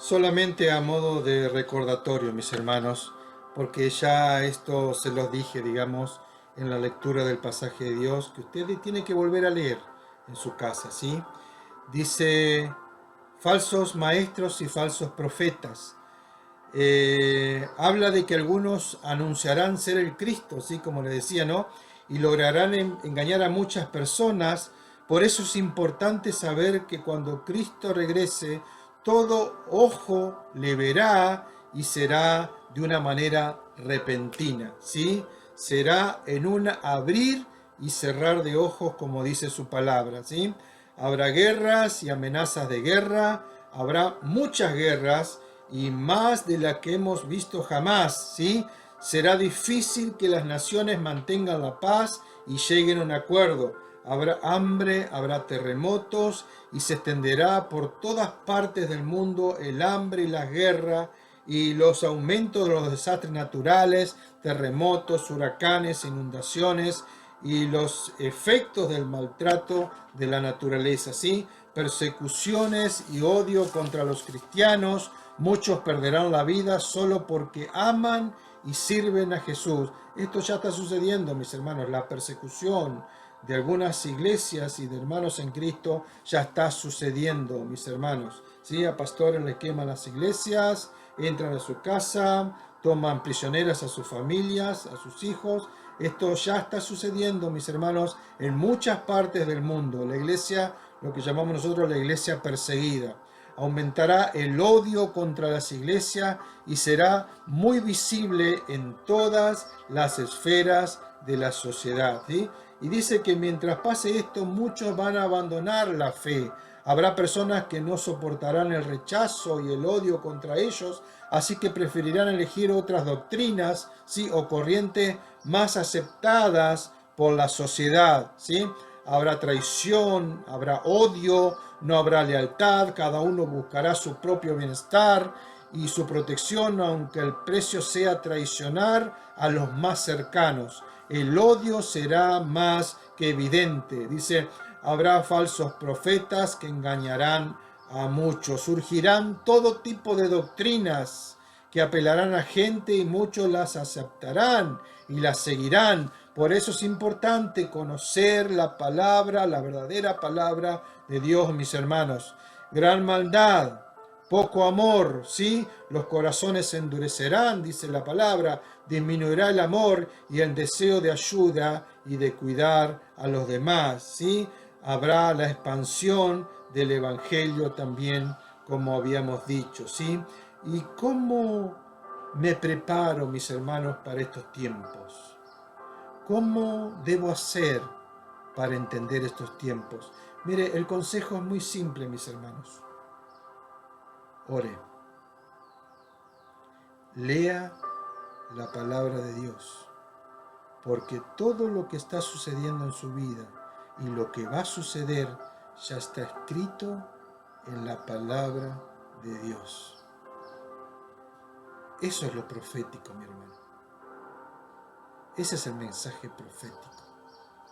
Solamente a modo de recordatorio, mis hermanos, porque ya esto se los dije, digamos, en la lectura del pasaje de Dios, que usted tiene que volver a leer en su casa, ¿sí? Dice, falsos maestros y falsos profetas. Habla de que algunos anunciarán ser el Cristo, ¿sí? Como le decía, ¿no? Y lograrán engañar a muchas personas. Por eso es importante saber que cuando Cristo regrese, todo ojo le verá y será de una manera repentina, ¿sí? Será en un abrir y cerrar de ojos, como dice su palabra, ¿sí? Habrá guerras y amenazas de guerra, habrá muchas guerras y más de la que hemos visto jamás, ¿sí? Será difícil que las naciones mantengan la paz y lleguen a un acuerdo. Habrá hambre, habrá terremotos y se extenderá por todas partes del mundo el hambre y la guerra y los aumentos de los desastres naturales, terremotos, huracanes, inundaciones y los efectos del maltrato de la naturaleza, ¿sí? Persecuciones y odio contra los cristianos. Muchos perderán la vida solo porque aman y sirven a Jesús. Esto ya está sucediendo, mis hermanos. La persecución de algunas iglesias y de hermanos en Cristo ya está sucediendo, mis hermanos. ¿Sí? A pastores les queman las iglesias, entran a su casa, toman prisioneras a sus familias, a sus hijos. Esto ya está sucediendo, mis hermanos, en muchas partes del mundo. La iglesia, lo que llamamos nosotros la iglesia perseguida. Aumentará el odio contra las iglesias y será muy visible en todas las esferas de la sociedad, ¿sí? Y dice que mientras pase esto, muchos van a abandonar la fe. Habrá personas que no soportarán el rechazo y el odio contra ellos, así que preferirán elegir otras doctrinas, ¿sí? O corrientes más aceptadas por la sociedad, ¿sí? Habrá traición, habrá odio, no habrá lealtad, cada uno buscará su propio bienestar y su protección, aunque el precio sea traicionar a los más cercanos. El odio será más que evidente. Dice, habrá falsos profetas que engañarán a muchos. Surgirán todo tipo de doctrinas que apelarán a gente y muchos las aceptarán y las seguirán. Por eso es importante conocer la palabra, la verdadera palabra de Dios, mis hermanos. Gran maldad, poco amor, ¿sí? Los corazones se endurecerán, dice la palabra, disminuirá el amor y el deseo de ayuda y de cuidar a los demás, ¿sí? Habrá la expansión del evangelio también, como habíamos dicho, ¿sí? ¿Y cómo me preparo, mis hermanos, para estos tiempos? ¿Cómo debo hacer para entender estos tiempos? Mire, el consejo es muy simple, mis hermanos. Ore. Lea la palabra de Dios, porque todo lo que está sucediendo en su vida y lo que va a suceder ya está escrito en la palabra de Dios. Eso es lo profético, mi hermano. Ese es el mensaje profético.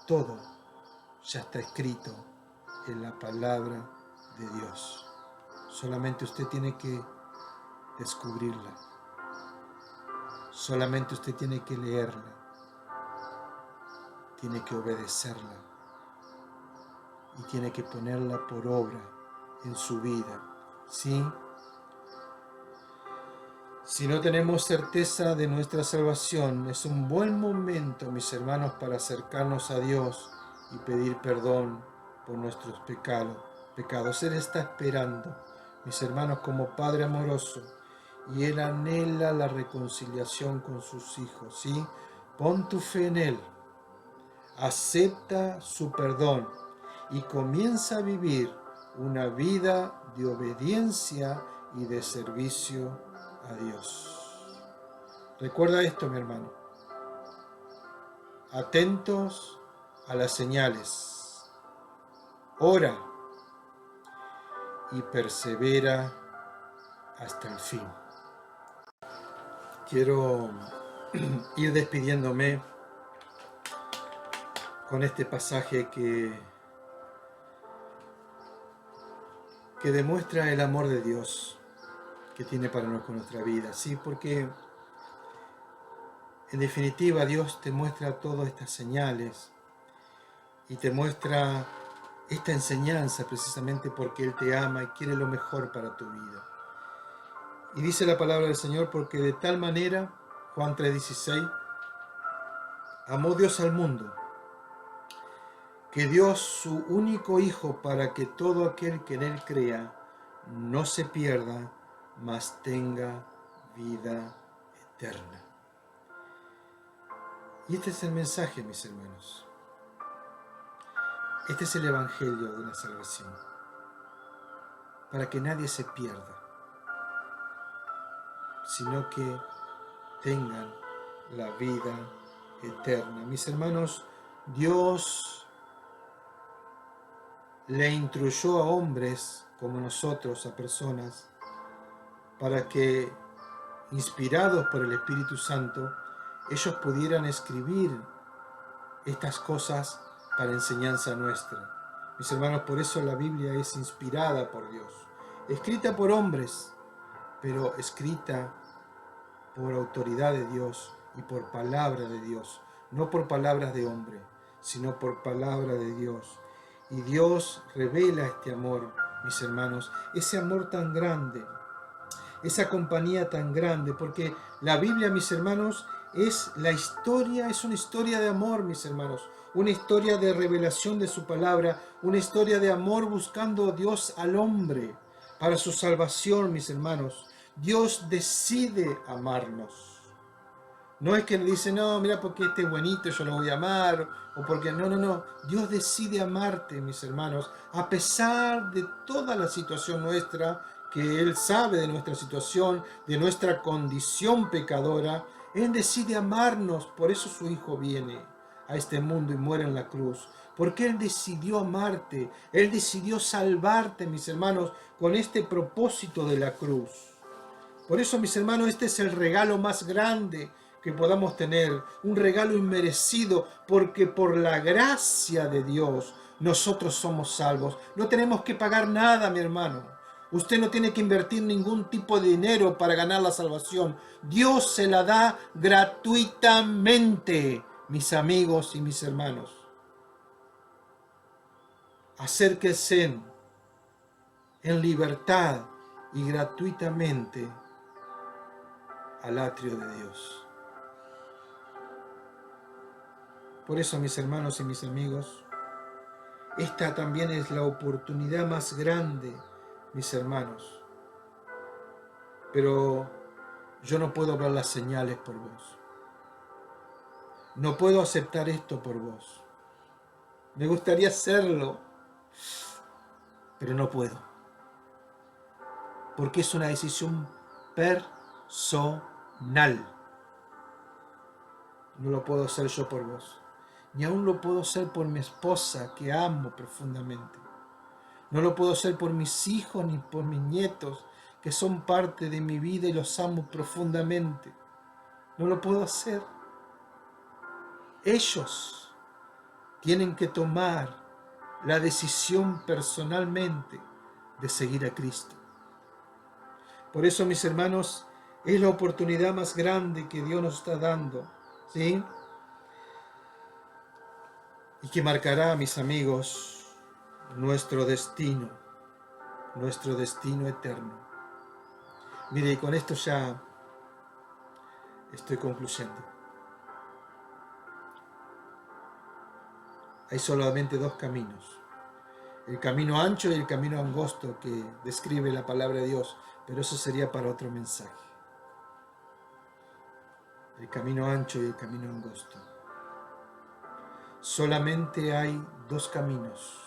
Todo ya está escrito en la palabra de Dios. Solamente usted tiene que descubrirla. Solamente usted tiene que leerla. Tiene que obedecerla. Y tiene que ponerla por obra en su vida. ¿Sí? Si no tenemos certeza de nuestra salvación, es un buen momento, mis hermanos, para acercarnos a Dios y pedir perdón por nuestros pecados. Él está esperando, mis hermanos, como Padre amoroso, y Él anhela la reconciliación con sus hijos, ¿sí? Pon tu fe en Él, acepta su perdón y comienza a vivir una vida de obediencia y de servicio a Dios. Recuerda esto, mi hermano. Atentos a las señales. Ora y persevera hasta el fin. Quiero ir despidiéndome con este pasaje que demuestra el amor de Dios. que tiene para nuestra vida. Sí, porque en definitiva Dios te muestra todas estas señales y te muestra esta enseñanza precisamente porque Él te ama y quiere lo mejor para tu vida. Y dice la palabra del Señor, porque de tal manera, Juan 3:16, amó Dios al mundo, que dio su único Hijo para que todo aquel que en Él crea no se pierda, mas tenga vida eterna. Y este es el mensaje, mis hermanos. Este es el Evangelio de la salvación, para que nadie se pierda, sino que tengan la vida eterna. Mis hermanos, Dios le instruyó a hombres como nosotros, a personas, para que, inspirados por el Espíritu Santo, ellos pudieran escribir estas cosas para enseñanza nuestra. Mis hermanos, por eso la Biblia es inspirada por Dios, escrita por hombres, pero escrita por autoridad de Dios y por palabra de Dios, no por palabras de hombre, sino por palabra de Dios. Y Dios revela este amor, mis hermanos, ese amor tan grande, esa compañía tan grande, porque la Biblia, mis hermanos, es la historia, es una historia de amor, mis hermanos, una historia de revelación de su palabra, una historia de amor buscando a Dios al hombre para su salvación, mis hermanos. Dios decide amarnos. No es que le dice, no, mira, porque este es buenito, yo lo voy a amar, o porque no. Dios decide amarte, mis hermanos, a pesar de toda la situación nuestra, que Él sabe de nuestra situación, de nuestra condición pecadora. Él decide amarnos, por eso su Hijo viene a este mundo y muere en la cruz. Porque Él decidió amarte, Él decidió salvarte, mis hermanos, con este propósito de la cruz. Por eso, mis hermanos, este es el regalo más grande que podamos tener, un regalo inmerecido, porque por la gracia de Dios nosotros somos salvos. No tenemos que pagar nada, mi hermano. Usted no tiene que invertir ningún tipo de dinero para ganar la salvación. Dios se la da gratuitamente, mis amigos y mis hermanos. Acérquense en libertad y gratuitamente al atrio de Dios. Por eso, mis hermanos y mis amigos, esta también es la oportunidad más grande, mis hermanos. Pero yo no puedo ver las señales por vos. No puedo aceptar esto por vos. Me gustaría hacerlo, pero no puedo. Porque es una decisión personal. No lo puedo hacer yo por vos. Ni aún lo puedo hacer por mi esposa, que amo profundamente. No lo puedo hacer por mis hijos ni por mis nietos, que son parte de mi vida y los amo profundamente. No lo puedo hacer. Ellos tienen que tomar la decisión personalmente de seguir a Cristo. Por eso, mis hermanos, es la oportunidad más grande que Dios nos está dando, ¿sí? Y que marcará, mis amigos, nuestro destino eterno. Mire, y con esto ya estoy concluyendo. Hay solamente dos caminos, el camino ancho y el camino angosto que describe la palabra de Dios, pero eso sería para otro mensaje. El camino ancho y el camino angosto. Solamente hay dos caminos,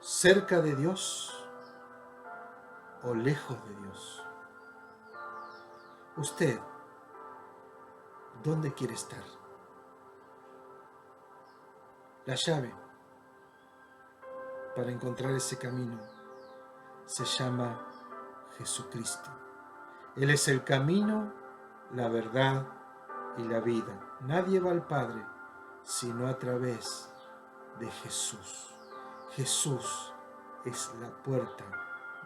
cerca de Dios o lejos de Dios. Usted, ¿dónde quiere estar? La llave para encontrar ese camino se llama Jesucristo. Él es el camino, la verdad y la vida. Nadie va al Padre sino a través de Jesús. Jesús es la puerta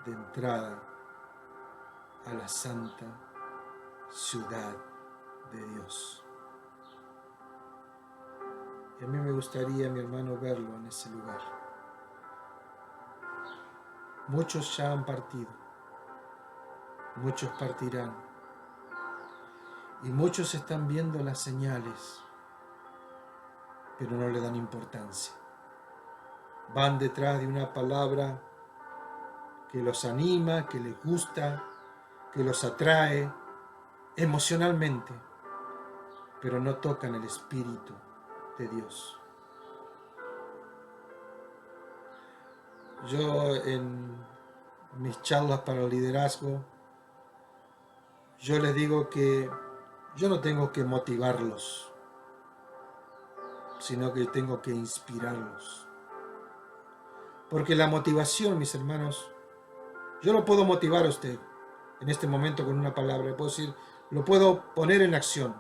de entrada a la santa ciudad de Dios. Y a mí me gustaría, mi hermano, verlo en ese lugar. Muchos ya han partido, muchos partirán, y muchos están viendo las señales, pero no le dan importancia. Van detrás de una palabra que los anima, que les gusta, que los atrae emocionalmente, pero no tocan el Espíritu de Dios. Yo en mis charlas para el liderazgo, yo les digo que yo no tengo que motivarlos, sino que tengo que inspirarlos. Porque la motivación, mis hermanos, yo lo puedo motivar a usted en este momento con una palabra, le puedo decir, lo puedo poner en acción,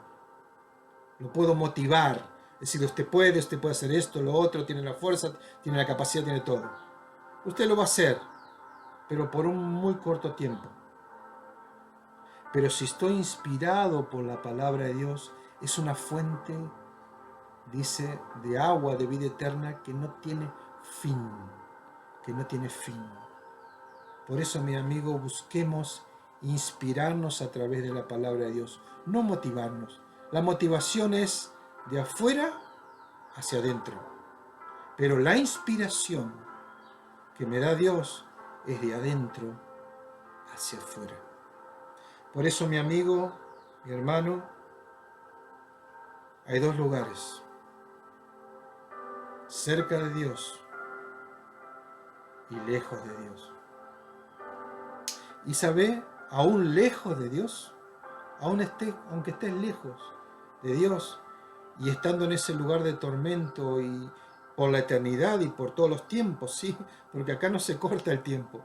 lo puedo motivar, decir, usted puede hacer esto, lo otro, tiene la fuerza, tiene la capacidad, tiene todo. Usted lo va a hacer, pero por un muy corto tiempo. Pero si estoy inspirado por la palabra de Dios, es una fuente, dice, de agua de vida eterna que no tiene fin, que no tiene fin. Por eso, mi amigo, busquemos inspirarnos a través de la palabra de Dios, no motivarnos. La motivación es de afuera hacia adentro, pero la inspiración que me da Dios es de adentro hacia afuera. Por eso, mi amigo, mi hermano, hay dos lugares: cerca de Dios y lejos de Dios. Y sabe, aún lejos de Dios, aunque estés lejos de Dios y estando en ese lugar de tormento y por la eternidad y por todos los tiempos, sí, porque acá no se corta el tiempo.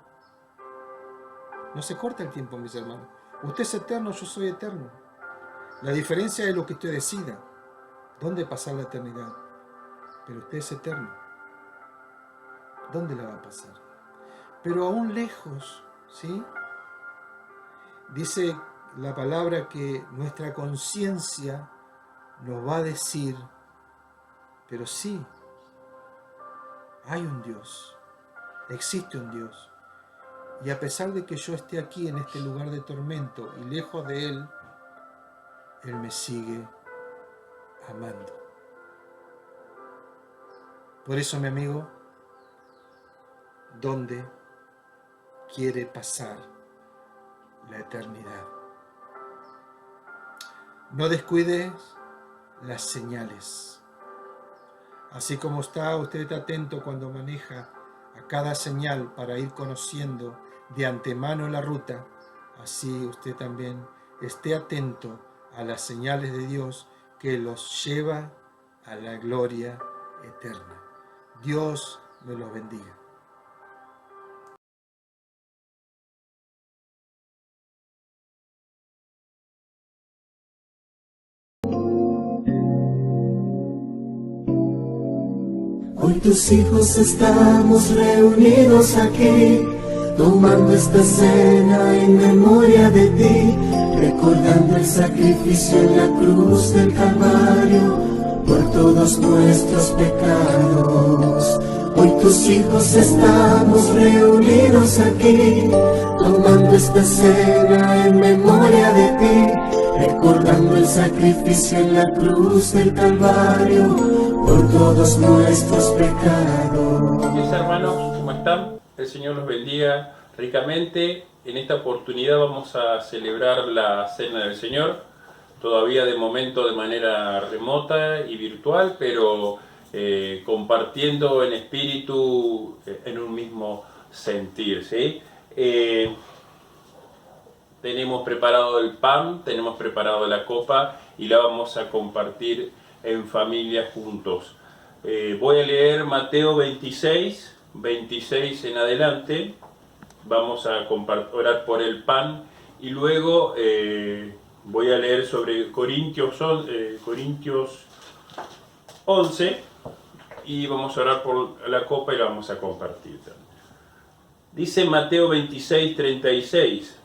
No se corta el tiempo, mis hermanos. Usted es eterno, yo soy eterno. La diferencia es lo que usted decida, dónde pasar la eternidad. Pero usted es eterno. ¿Dónde la va a pasar? Pero aún lejos, ¿sí? Dice la palabra que nuestra conciencia nos va a decir, pero sí, hay un Dios, existe un Dios. Y a pesar de que yo esté aquí en este lugar de tormento y lejos de Él, Él me sigue amando. Por eso, mi amigo, ¿dónde quiere pasar la eternidad? No descuides las señales. Así como usted está atento cuando maneja a cada señal para ir conociendo de antemano la ruta, así usted también esté atento a las señales de Dios que los lleva a la gloria eterna. Dios me los bendiga. Hoy tus hijos estamos reunidos aquí, tomando esta cena en memoria de ti, recordando el sacrificio en la cruz del Calvario por todos nuestros pecados. Hoy tus hijos estamos reunidos aquí, tomando esta cena en memoria de ti, recordando el sacrificio en la cruz del Calvario por todos nuestros pecados. Mis hermanos, ¿cómo están? El Señor los bendiga ricamente. En esta oportunidad vamos a celebrar la Cena del Señor, todavía de momento de manera remota y virtual, pero compartiendo en espíritu, en un mismo sentir, ¿sí? Tenemos preparado el pan, tenemos preparado la copa y la vamos a compartir en familia juntos. Voy a leer Mateo 26 en adelante. Vamos a orar por el pan y luego voy a leer sobre Corintios 11 y vamos a orar por la copa y la vamos a compartir. Dice Mateo 26:36: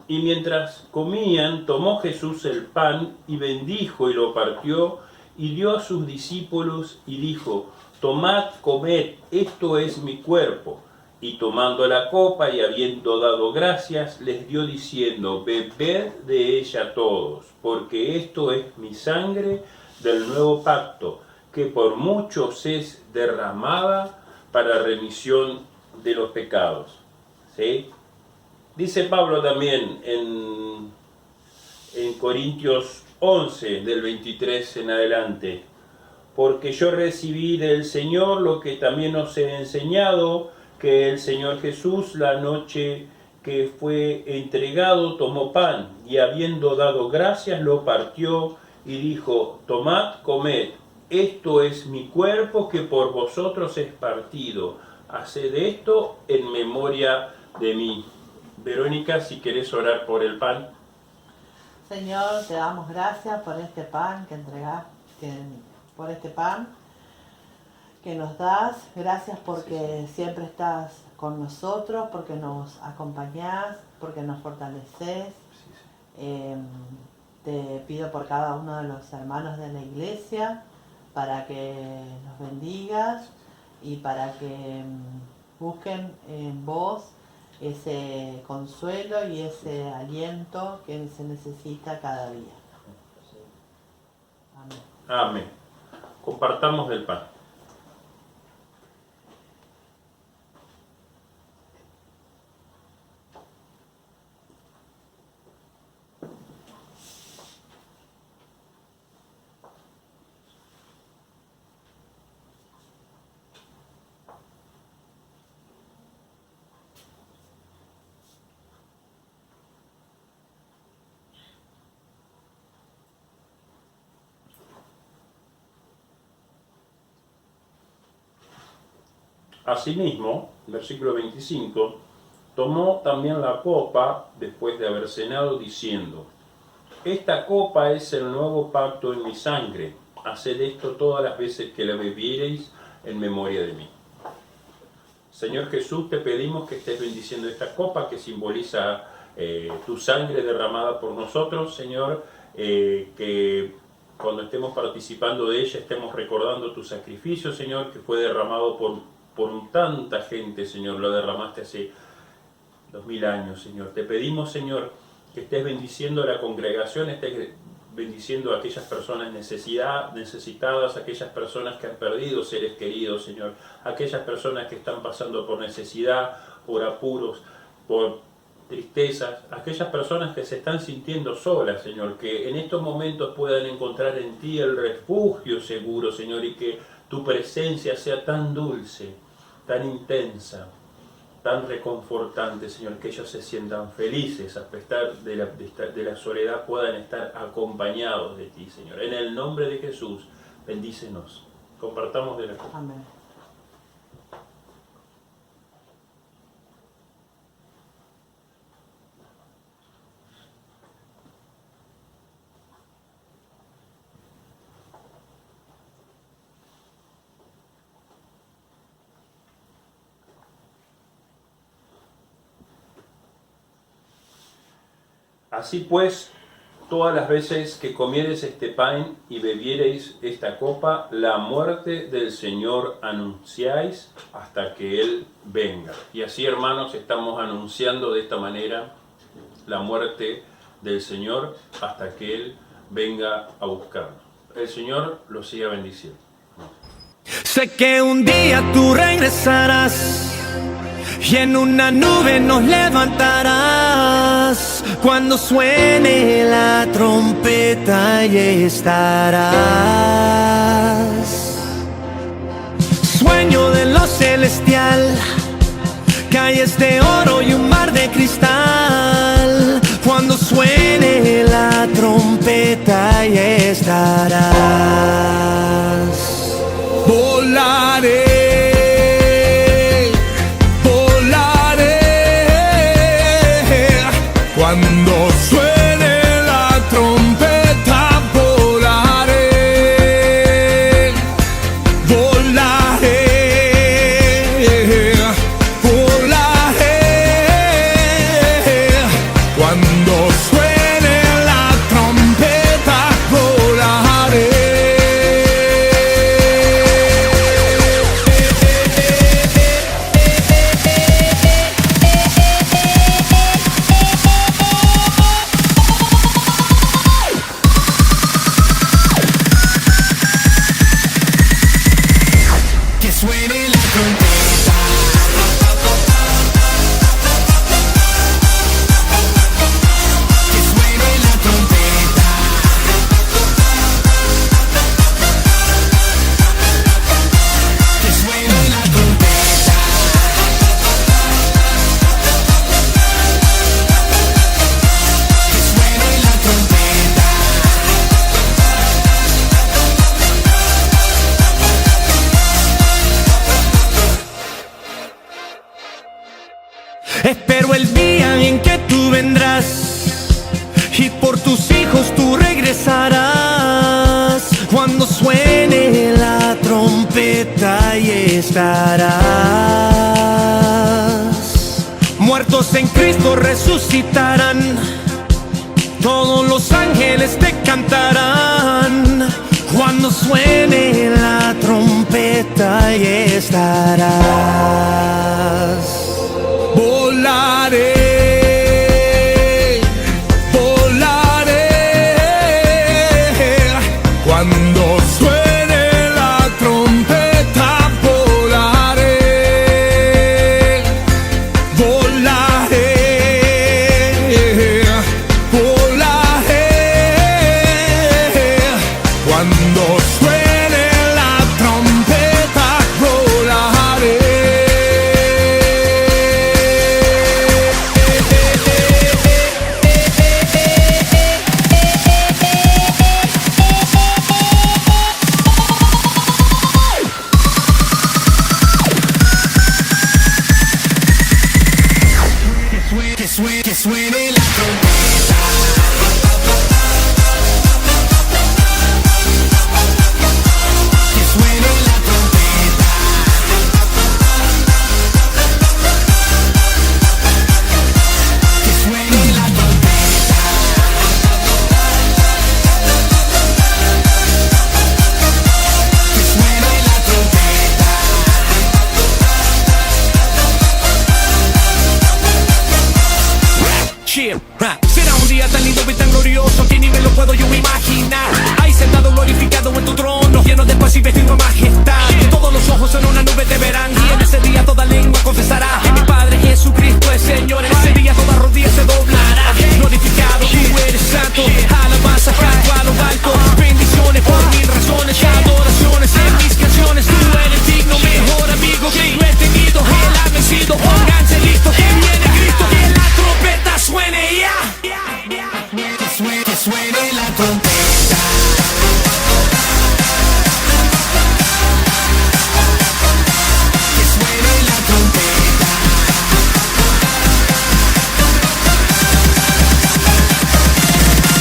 Y mientras comían, tomó Jesús el pan y bendijo y lo partió y dio a sus discípulos y dijo: tomad, comed, esto es mi cuerpo. Y tomando la copa y habiendo dado gracias, les dio diciendo: bebed de ella todos, porque esto es mi sangre del nuevo pacto, que por muchos es derramada para remisión de los pecados. ¿Sí? Dice Pablo también en Corintios 11, del 23 en adelante: porque yo recibí del Señor lo que también os he enseñado, que el Señor Jesús, la noche que fue entregado, tomó pan, y habiendo dado gracias, lo partió y dijo: tomad, comed, esto es mi cuerpo que por vosotros es partido. Haced esto en memoria de mí. Verónica, si querés orar por el pan. Señor, te damos gracias por este pan que entregás, por este pan que nos das. Gracias porque siempre estás con nosotros, porque nos acompañás, porque nos fortaleces. Te pido por cada uno de los hermanos de la iglesia para que nos bendigas y para que busquen en vos ese consuelo y ese aliento que se necesita cada día. Amén. Amén. Compartamos del pan. Asimismo, versículo 25, tomó también la copa después de haber cenado, diciendo: esta copa es el nuevo pacto en mi sangre. Haced esto todas las veces que la bebiereis en memoria de mí. Señor Jesús, te pedimos que estés bendiciendo esta copa que simboliza tu sangre derramada por nosotros, Señor, que cuando estemos participando de ella estemos recordando tu sacrificio, Señor, que fue derramado por tanta gente, Señor, lo derramaste hace 2000 años, Señor. Te pedimos, Señor, que estés bendiciendo a la congregación, estés bendiciendo a aquellas personas necesitadas, aquellas personas que han perdido seres queridos, Señor, aquellas personas que están pasando por necesidad, por apuros, por tristezas, aquellas personas que se están sintiendo solas, Señor, que en estos momentos puedan encontrar en ti el refugio seguro, Señor, y que tu presencia sea tan dulce, tan intensa, tan reconfortante, Señor, que ellos se sientan felices a pesar de la soledad, puedan estar acompañados de ti, Señor. En el nombre de Jesús, bendícenos. Compartamos de la copa. Amén. Así pues, todas las veces que comiereis este pan y bebiereis esta copa, la muerte del Señor anunciáis hasta que Él venga. Y así, hermanos, estamos anunciando de esta manera la muerte del Señor hasta que Él venga a buscarnos. El Señor los siga bendiciendo. Sé que un día tú regresarás y en una nube nos levantarás. Cuando suene la trompeta y estarás. Sueño de lo celestial, calles de oro y un mar de cristal. Cuando suene la trompeta y estarás. Volaré. Cuando suene la trompeta volaré, volaré, volaré. Cuando Espero el día en que tú vendrás y por tus hijos tú regresarás. Cuando suene la trompeta y estarás. Muertos en Cristo resucitarán, todos los ángeles te cantarán. Cuando suene la trompeta y estarás. Volaré, volaré. Cuando suene la trompeta, volaré, volaré, volaré. Cuando suene la trompeta, volaré. Que suene la trompeta. Que suene la trompeta. Que suene la trompeta. Que suene la trompeta. Será un día tan lindo y tan glorioso que ni me lo puedo yo imaginar. Ahí sentado glorificado en tu trono, lleno de paz y vestido en majestad. Todos los ojos en una nube te verán y en ese día toda lengua confesará que mi Padre Jesucristo es Señor. En ese día toda rodilla se doblará. Glorificado tú eres santo, alabanza canto a lo alto. Bendiciones por mil razones, adoraciones en mis canciones. Tú eres digno, mejor amigo que yo he tenido. Él ha vencido, pónganse listos que viene Cristo. Que la trompeta suene ya. Que suene la trompeta. Que suene la trompeta.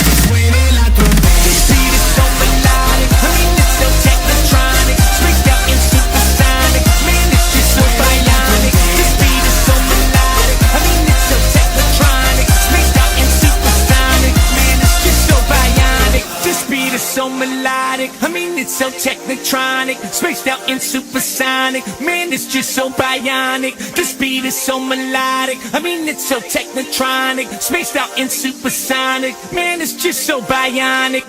Que suene la trompeta. This beat is so melodic, I mean it's so technotronic, spaced out and supersonic, man it's just so bionic. This beat is so melodic, I mean it's so technotronic, spaced out and supersonic, man it's just so bionic. This beat is so melodic, I mean it's so technotronic, spaced out and supersonic, man it's just so bionic. This beat is so melodic, I mean it's so technotronic, spaced out and supersonic, man it's just so bionic.